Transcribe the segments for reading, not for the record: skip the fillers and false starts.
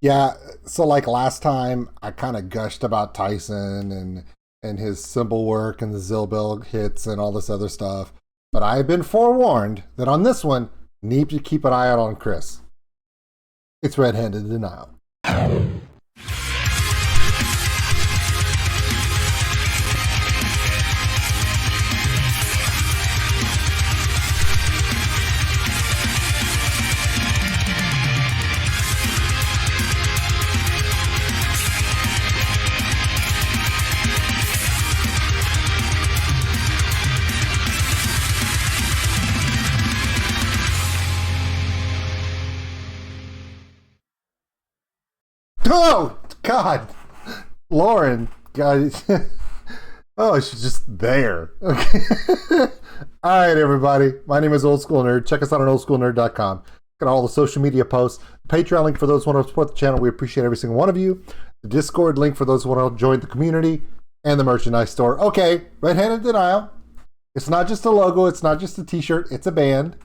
Yeah, so like last time I kind of gushed about Tyson and his cymbal work and the Zilbel hits and all this other stuff. But I've been forewarned that on this one, need to keep an eye out on Chris. It's red-handed denial. Oh God, Lauren, God, oh, she's just there. Okay. All right, everybody. My name is Old School Nerd. Check us out on oldschoolnerd.com. Got all the social media posts, the Patreon link for those who want to support the channel. We appreciate every single one of you. The Discord link for those who want to join the community, and the merchandise store. Okay, red-handed denial. It's not just a logo. It's not just a T-shirt. It's a band.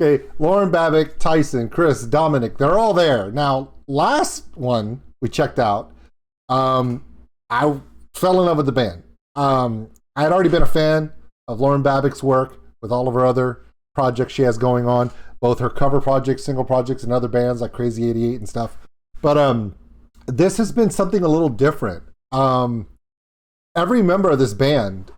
Okay, Lauren Babick, Tyson, Chris, Dominic, they're all there. Now, last one we checked out, I fell in love with the band. I had already been a fan of Lauren Babick's work with all of her other projects she has going on, both her cover projects, single projects, and other bands like Crazy 88 and stuff. But this has been something a little different. Every member of this band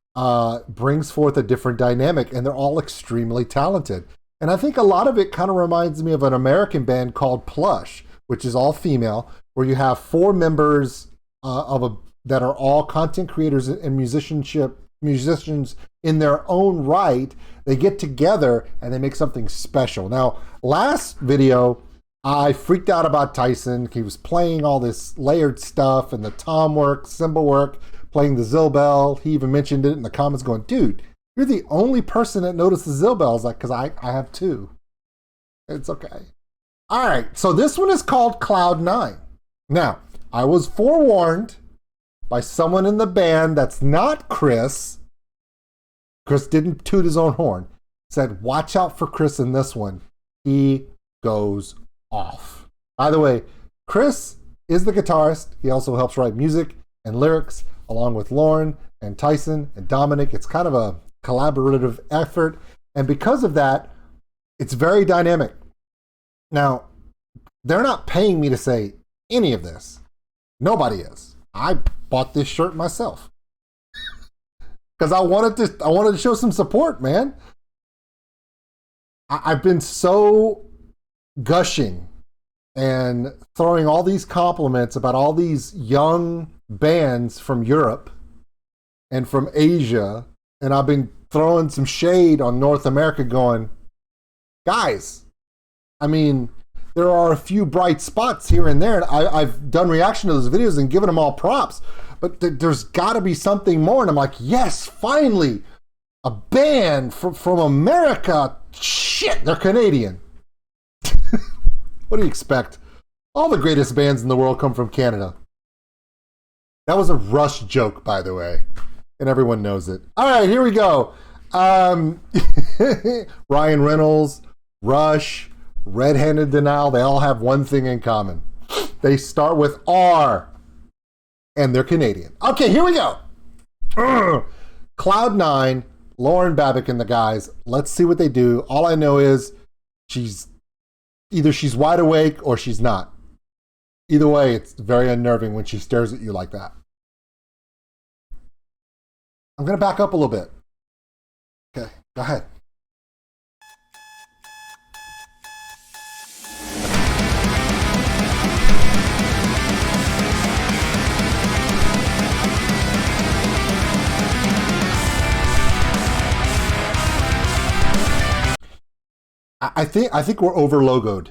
brings forth a different dynamic, and they're all extremely talented. And I think a lot of it kind of reminds me of an American band called Plush, which is all female, where you have four members that are all content creators and musicians in their own right. They get together and they make something special. Now, last video, I freaked out about Tyson. He was playing all this layered stuff and the tom work, cymbal work, playing the Zilbel. He even mentioned it in the comments going, dude, you're the only person that noticed the Zilbels, like, because I have two. It's okay. All right, so this one is called Cloud 9. Now, I was forewarned by someone in the band that's not Chris. Chris didn't toot his own horn. Said, watch out for Chris in this one. He goes off. By the way, Chris is the guitarist. He also helps write music and lyrics along with Lauren and Tyson and Dominic. It's kind of a collaborative effort, and because of that, it's very dynamic. Now, they're not paying me to say any of this. Nobody is. I bought this shirt myself because I wanted to show some support, man. I've been so gushing and throwing all these compliments about all these young bands from Europe and from Asia, and I've been throwing some shade on North America going, guys, I mean, there are a few bright spots here and there. And I've done reaction to those videos and given them all props, but there's got to be something more. And I'm like, yes, finally, a band from America. Shit, they're Canadian. What do you expect? All the greatest bands in the world come from Canada. That was a Rush joke, by the way. And everyone knows it. All right, here we go. Ryan Reynolds, Rush, Red-Handed Denial, they all have one thing in common. They start with R, and they're Canadian. Okay, here we go. Cloud 9, Lauren Babick and the guys. Let's see what they do. All I know is she's wide awake or she's not. Either way, it's very unnerving when she stares at you like that. I'm going to back up a little bit. Okay, go ahead. I think we're over logoed.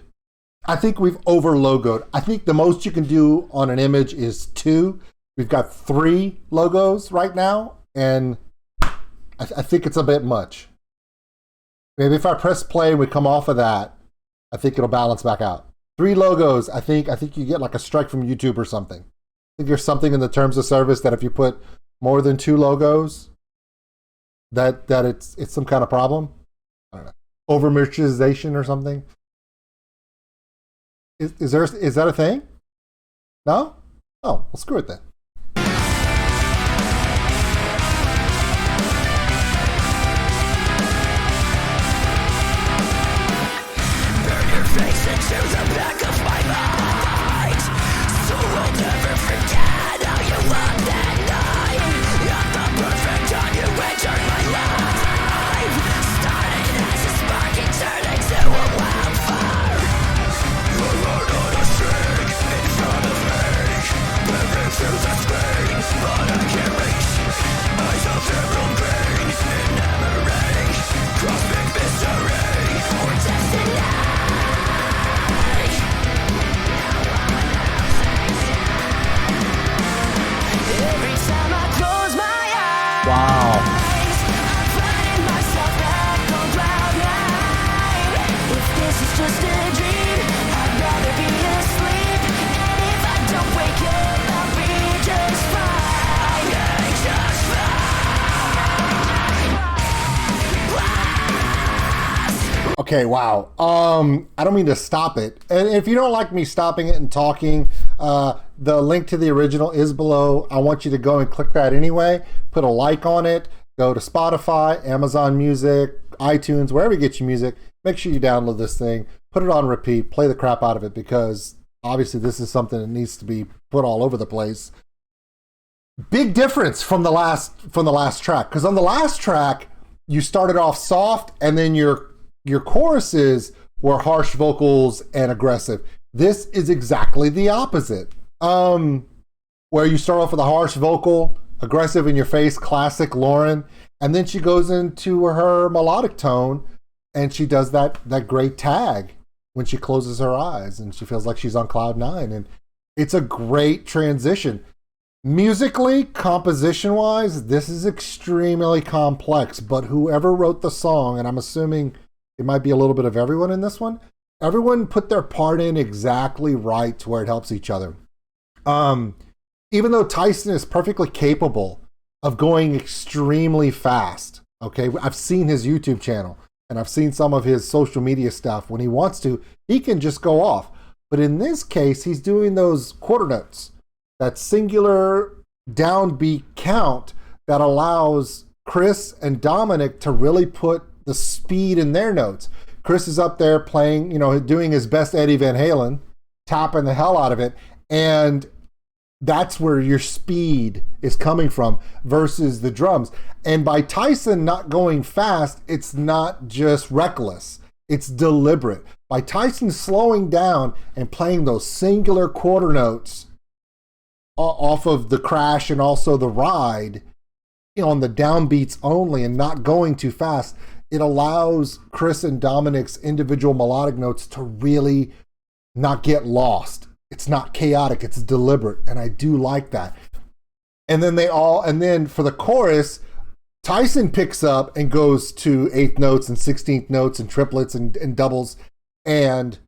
I think we've over logoed. I think the most you can do on an image is 2. We've got 3 logos right now, and I think it's a bit much. Maybe if I press play and we come off of that, I think it'll balance back out. 3 logos, I think you get like a strike from YouTube or something. I think there's something in the terms of service that if you put more than 2 logos, that it's some kind of problem. I don't know. Over merchandisation or something. Is that a thing? No? Oh, well, screw it then. Face into the back of my mind, so I'll never forget how you loved that night. At the perfect time you entered my life, started as a spark and turned into a wildfire. You are on a string in front of me, living through the screen, but I can't reach. Eyes of emerald green, enamoring, crossing mystery or destiny. Wow. Okay, wow. I don't mean to stop it. And if you don't like me stopping it and talking, the link to the original is below. I want you to go and click that anyway. Put a like on it. Go to Spotify, Amazon Music, iTunes, wherever you get your music. Make sure you download this thing. Put it on repeat. Play the crap out of it because obviously this is something that needs to be put all over the place. Big difference from the last track. Because on the last track, you started off soft and then your choruses were harsh vocals and aggressive. This is exactly the opposite. Where you start off with a harsh vocal, aggressive in your face, classic Lauren, and then she goes into her melodic tone and she does that great tag when she closes her eyes and she feels like she's on cloud nine. And it's a great transition. Musically, composition-wise, this is extremely complex, but whoever wrote the song, and I'm assuming it might be a little bit of everyone in this one, everyone put their part in exactly right to where it helps each other. Even though Tyson is perfectly capable of going extremely fast, okay? I've seen his YouTube channel and I've seen some of his social media stuff. When he wants to, he can just go off. But in this case, he's doing those quarter notes, that singular downbeat count that allows Chris and Dominic to really put the speed in their notes. Chris is up there playing, doing his best Eddie Van Halen, tapping the hell out of it. And that's where your speed is coming from versus the drums. And by Tyson not going fast, it's not just reckless. It's deliberate. By Tyson slowing down and playing those singular quarter notes off of the crash and also the ride, on the downbeats only and not going too fast, it allows Chris and Dominic's individual melodic notes to really not get lost. It's not chaotic, it's deliberate, and I do like that. And then for the chorus, Tyson picks up and goes to 8th notes and 16th notes and triplets and doubles, and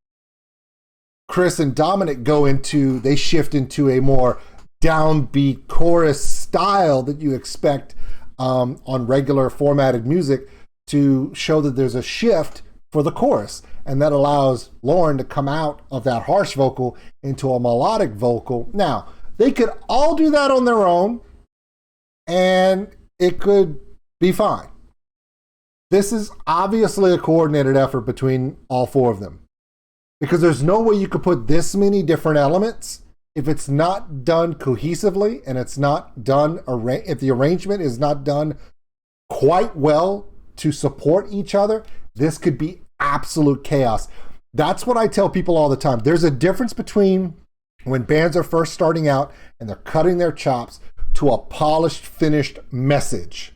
Chris and Dominic they shift into a more downbeat chorus style that you expect on regular formatted music to show that there's a shift for the chorus. And that allows Lauren to come out of that harsh vocal into a melodic vocal. Now, they could all do that on their own, and it could be fine. This is obviously a coordinated effort between all four of them, because there's no way you could put this many different elements if it's not done cohesively and it's not done, if the arrangement is not done quite well to support each other. This could be absolute chaos. That's what I tell people all the time. There's a difference between when bands are first starting out and they're cutting their chops to a polished, finished message.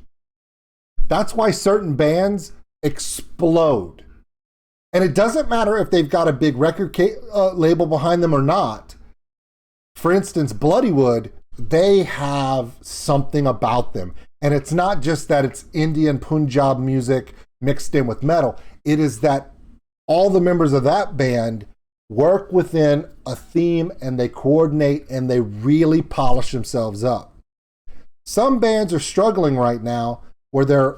That's why certain bands explode. And it doesn't matter if they've got a big record label behind them or not. For instance, Bloodywood, they have something about them. And it's not just that it's Indian Punjab music mixed in with metal. It is that all the members of that band work within a theme and they coordinate and they really polish themselves up. Some bands are struggling right now where they're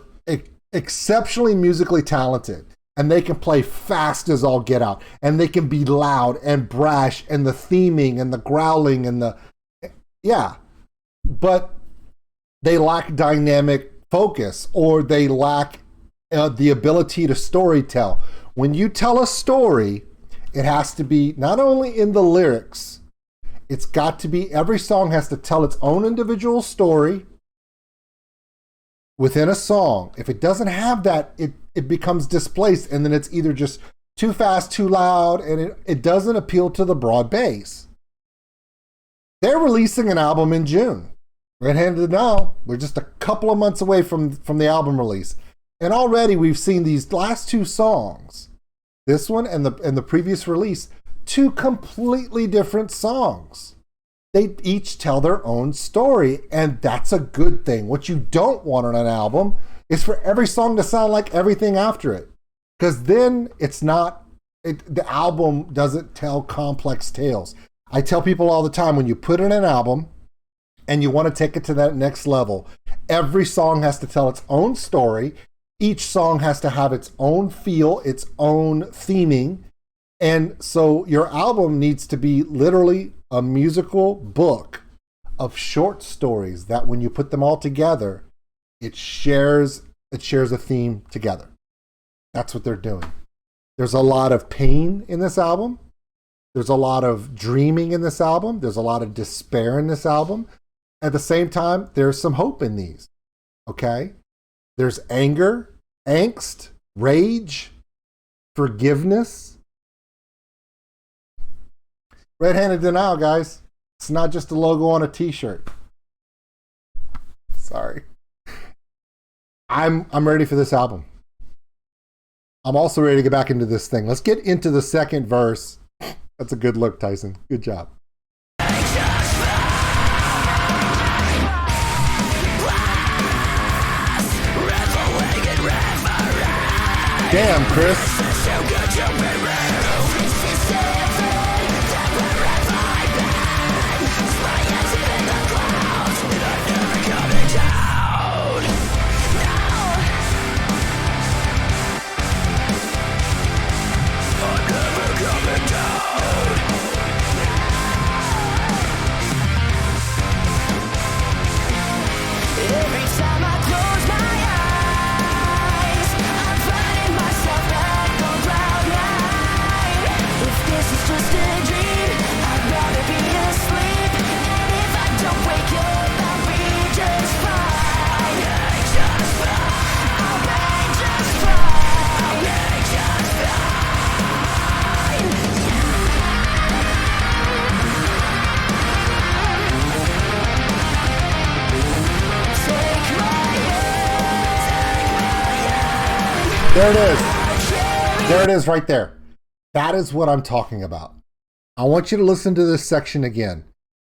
exceptionally musically talented and they can play fast as all get out, and they can be loud and brash, and the theming and the growling and but they lack dynamic focus, or they lack the ability to storytell. When you tell a story, it has to be not only in the lyrics, it's got to be, every song has to tell its own individual story within a song. If it doesn't have that, it becomes displaced, and then it's either just too fast, too loud, and it doesn't appeal to the broad base. They're releasing an album in June. Red-Handed now, we're just a couple of months away from the album release. And already we've seen these last two songs, this one and the previous release, two completely different songs. They each tell their own story, and that's a good thing. What you don't want on an album is for every song to sound like everything after it. Because then the album doesn't tell complex tales. I tell people all the time, when you put in an album and you want to take it to that next level, every song has to tell its own story. Each song has to have its own feel, its own theming. And so your album needs to be literally a musical book of short stories that when you put them all together, it shares a theme together. That's what they're doing. There's a lot of pain in this album. There's a lot of dreaming in this album. There's a lot of despair in this album. At the same time, there's some hope in these. Okay? There's anger, angst, rage, forgiveness. Red-Handed Denial, guys. It's not just a logo on a t-shirt. Sorry. I'm ready for this album. I'm also ready to get back into this thing. Let's get into the second verse. That's a good look, Tyson. Good job. Damn, Chris. There it is. There it is right there. That is what I'm talking about. I want you to listen to this section again.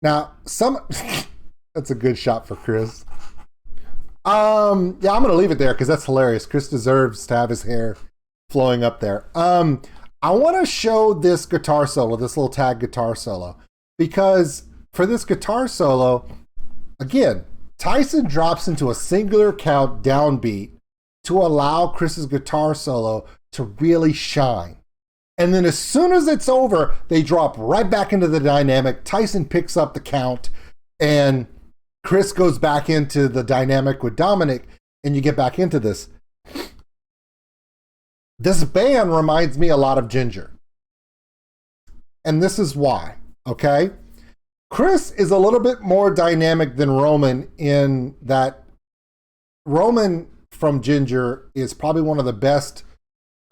Now, that's a good shot for Chris. Yeah, I'm going to leave it there because that's hilarious. Chris deserves to have his hair flowing up there. I want to show this guitar solo, this little tag guitar solo, because for this guitar solo, again, Tyson drops into a singular count downbeat to allow Chris's guitar solo to really shine. And then as soon as it's over, they drop right back into the dynamic. Tyson picks up the count, and Chris goes back into the dynamic with Dominic, and you get back into this. This band reminds me a lot of Ginger. And this is why, okay? Chris is a little bit more dynamic than Roman in that Roman from Ginger is probably one of the best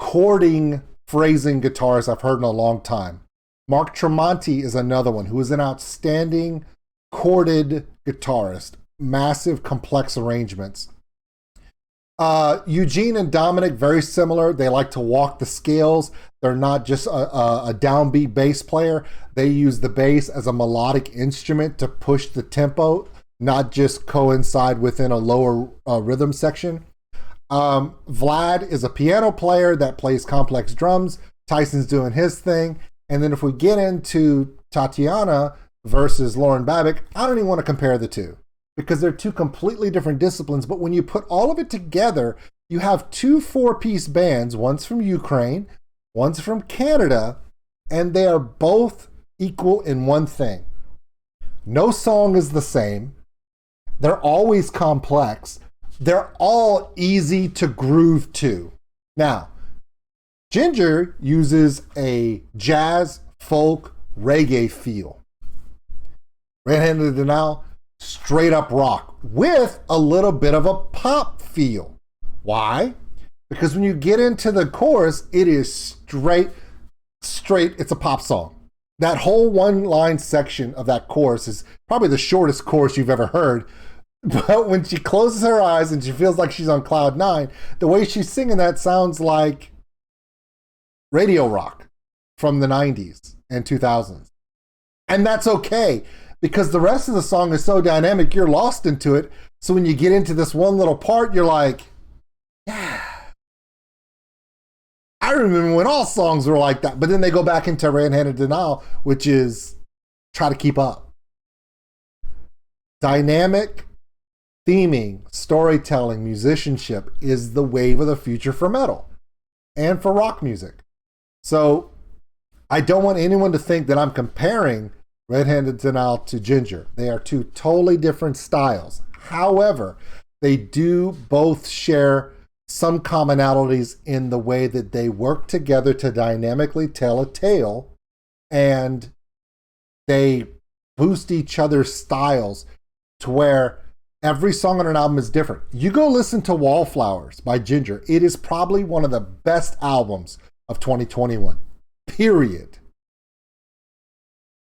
chording, phrasing guitarists I've heard in a long time. Mark Tremonti is another one who is an outstanding chorded guitarist, massive complex arrangements. Eugene and Dominic, very similar. They like to walk the scales. They're not just a downbeat bass player. They use the bass as a melodic instrument to push the tempo, not just coincide within a lower rhythm section. Vlad is a piano player that plays complex drums. Tyson's doing his thing. And then if we get into Tatiana versus Lauren Babick, I don't even want to compare the two because they're two completely different disciplines. But when you put all of it together, you have two 4-piece bands, one's from Ukraine, one's from Canada, and they are both equal in one thing. No song is the same. They're always complex. They're all easy to groove to. Now, Ginger uses a jazz, folk, reggae feel. Red-Handed Denial, straight up rock with a little bit of a pop feel. Why? Because when you get into the chorus, it is straight, it's a pop song. That whole one-line section of that chorus is probably the shortest chorus you've ever heard. But when she closes her eyes and she feels like she's on cloud 9, the way she's singing that sounds like radio rock from the 90s and 2000s. And that's okay, because the rest of the song is so dynamic, you're lost into it. So when you get into this one little part, you're like, yeah. I remember when all songs were like that. But then they go back into Red-Handed Denial, which is try to keep up. Dynamic theming, storytelling, musicianship is the wave of the future for metal and for rock music. So I don't want anyone to think that I'm comparing Red-Handed Denial to Ginger. They are two totally different styles. However, they do both share some commonalities in the way that they work together to dynamically tell a tale, and they boost each other's styles to where every song on an album is different. You go listen to Wallflowers by Ginger. It is probably one of the best albums of 2021. Period.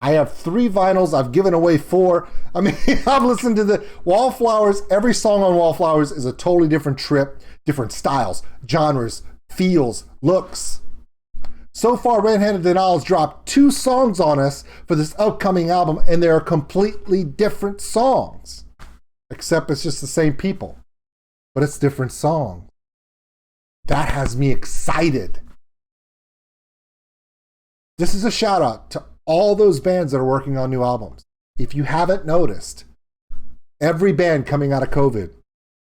I have 3 vinyls. I've given away 4. I mean, I've listened to the Wallflowers. Every song on Wallflowers is a totally different trip, different styles, genres, feels, looks. So far, Red-Handed Denial has dropped 2 songs on us for this upcoming album, and they are completely different songs. Except it's just the same people, but it's different songs. That has me excited. This is a shout out to all those bands that are working on new albums. If you haven't noticed, every band coming out of COVID,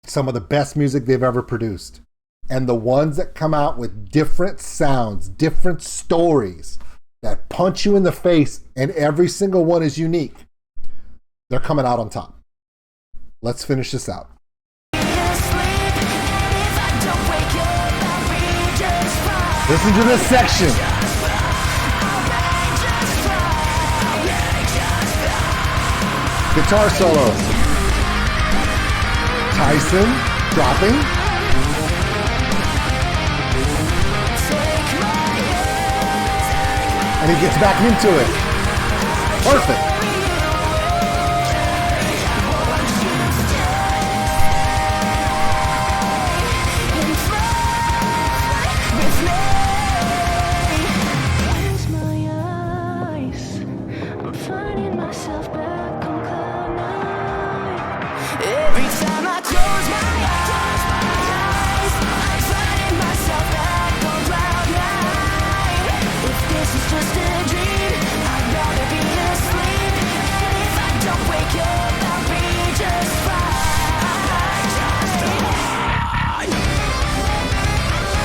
some of the best music they've ever produced. And the ones that come out with different sounds, different stories that punch you in the face, and every single one is unique, they're coming out on top. Let's finish this out. Listen to this section. Guitar solo. Tyson dropping. And he gets back into it. Perfect.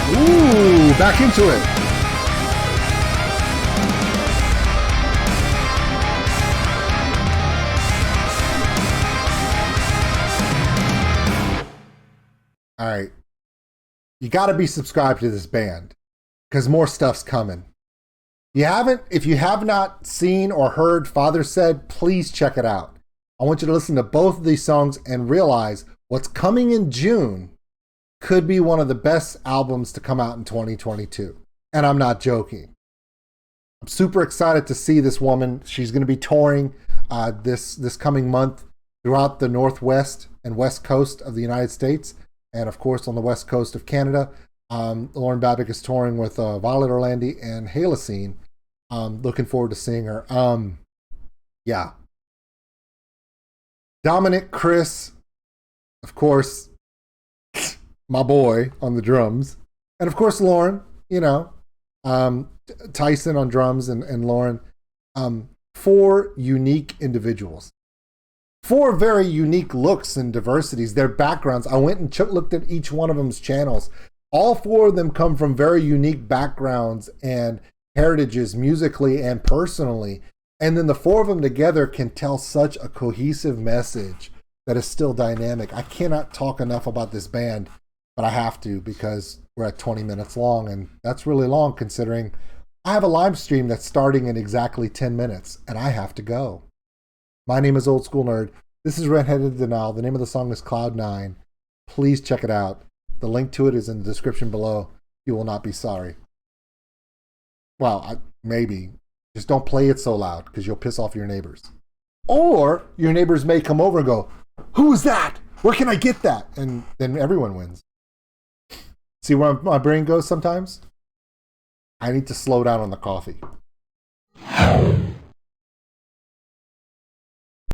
Ooh, back into it. All right. You got to be subscribed to this band because more stuff's coming. If you have not seen or heard Father Said, please check it out. I want you to listen to both of these songs and realize what's coming in June could be one of the best albums to come out in 2022. And I'm not joking. I'm super excited to see this woman. She's going to be touring this coming month throughout the Northwest and West Coast of the United States. And of course, on the West Coast of Canada. Lauren Babick is touring with Violet Orlandi and Halocene. Looking forward to seeing her. Yeah. Dominic Chris, of course, my boy on the drums. And of course, Lauren, Tyson on drums and Lauren. 4 unique individuals. Four very unique looks and diversities. Their backgrounds, I went and looked at each one of them's channels. All four of them come from very unique backgrounds and heritages musically and personally. And then the four of them together can tell such a cohesive message that is still dynamic. I cannot talk enough about this band, but I have to because we're at 20 minutes long, and that's really long considering I have a live stream that's starting in exactly 10 minutes, and I have to go. My name is Old School Nerd. This is Redheaded Denial. The name of the song is Cloud9. Please check it out. The link to it is in the description below. You will not be sorry. Well, maybe. Just don't play it so loud because you'll piss off your neighbors. Or your neighbors may come over and go, "Who is that? Where can I get that?" And then everyone wins. See where my brain goes sometimes? I need to slow down on the coffee.